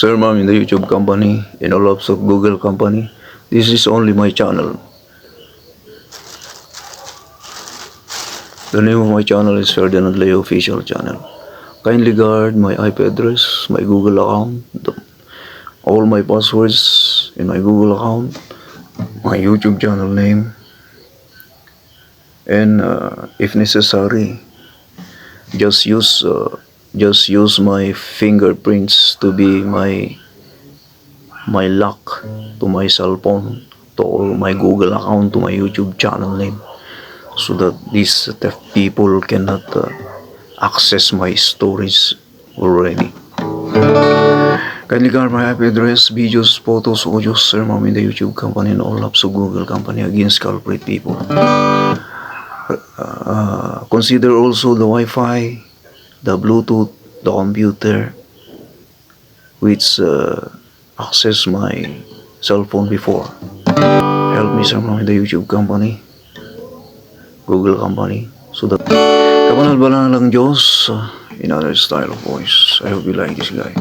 Sir, ma'am, in the YouTube company, in all of Google company, this is only my channel. The name of my channel is Ferdinand Leo Official Channel. Kindly guard my IP address, my Google account, all my passwords in my Google account, my YouTube channel name, and if necessary, just use my fingerprints to be my lock to my cell phone, to all my Google account, to my YouTube channel name, so that these theft people cannot access my storage already. Kindly guard my IP address, videos, photos, audios, sir, ma'am, in the YouTube company and all apps of Google company against culprit people. Consider also the Wi-Fi, the Bluetooth, the computer, which access my cell phone before. Help me, sir, ma'am, in the YouTube company, Google company, so that kabanal-banal ng Diyos in other style of voice. I hope you like this guy.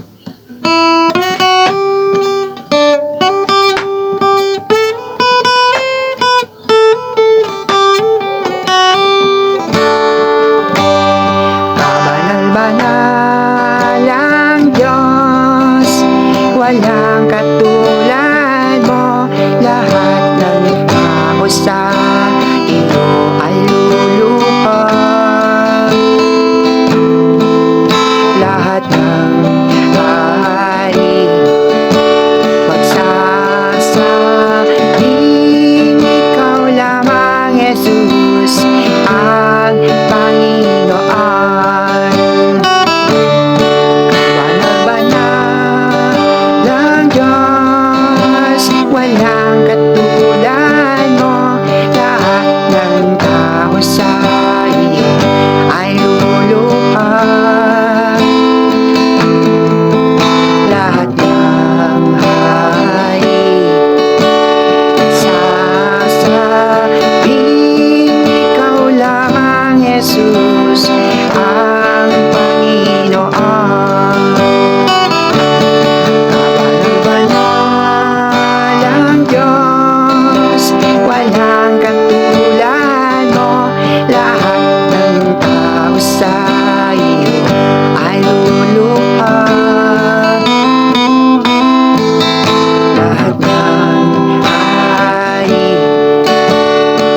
Kabanal-banal ang Diyos, walang katulad mo. Lahat ng tao sa iyo ay luluhod. Lahat ng hari magsasabing ikaw lamang, Jesus, ang Panginoon. Banal-banal ang Diyos, walang katulad mo. Lahat ng tao sa iyo ay luluhod. Lahat ng hari sasabing ikaw lamang, Jesus, ang Panginoon. Kabanal-banal ang Diyos, walang katulad mo. Lahat ng tao sa iyo ay luluhod. Lahat ng hari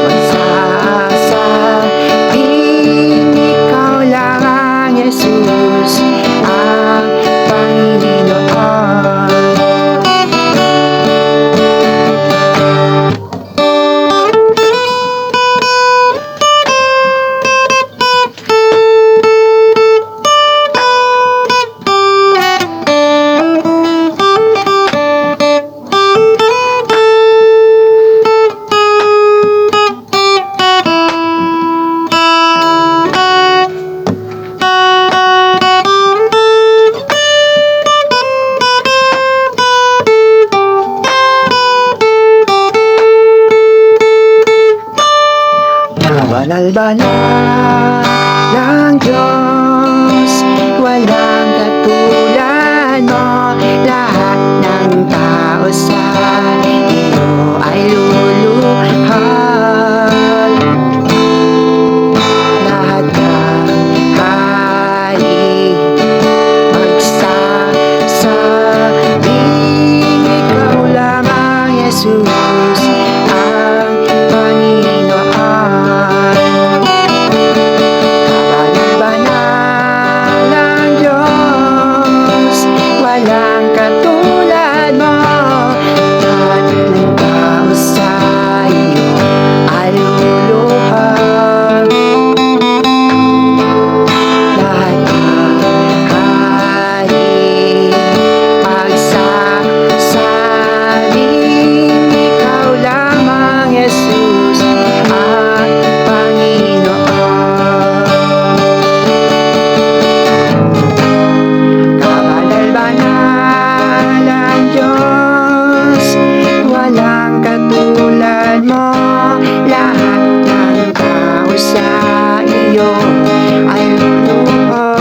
magsasabing ikaw lamang, Jesus, ang Panginoon. Kabanal-banal ang Diyos, walang katulad mo. Lahat ng tao sa iyo ay luluhod. Lahat ng hari magsasabing ikaw lamang, Jesus, ang Panginoon. Kabanal-banal ang Diyos, walang katulad mo. Lahat ng tao sa iyo ay luluhod. Lahat ng hari magsasabing ikaw lamang, Jesus, ang Panginoon. Kabanal-banal ang Diyos, walang katulad mo. Lahat ng tao sa iyo ay luluhod.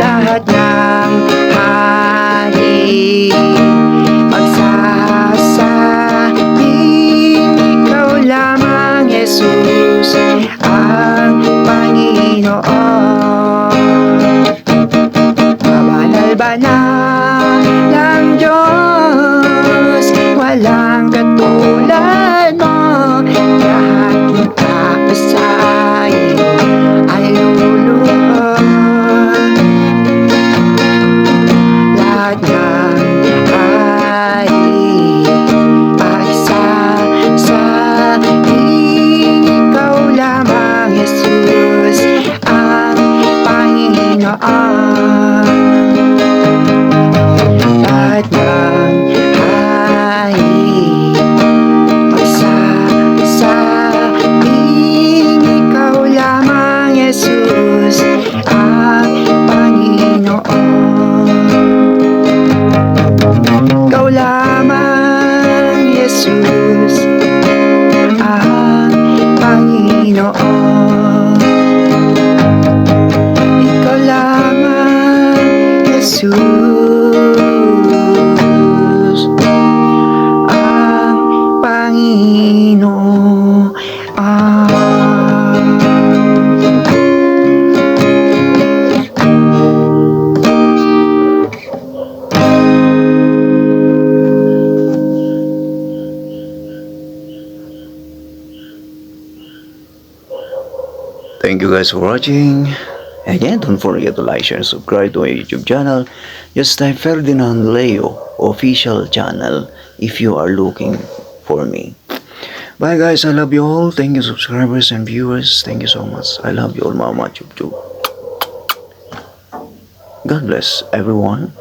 Lahat ng Jesus ang Panginoon. Thank you guys for watching. And again, don't forget to like, share, and subscribe to my YouTube channel. Just type Ferdinand Leo official channel if you are looking for me. Bye guys, I love you all. Thank you subscribers and viewers. Thank you so much. I love you all, Mama Chup Chup. God bless everyone.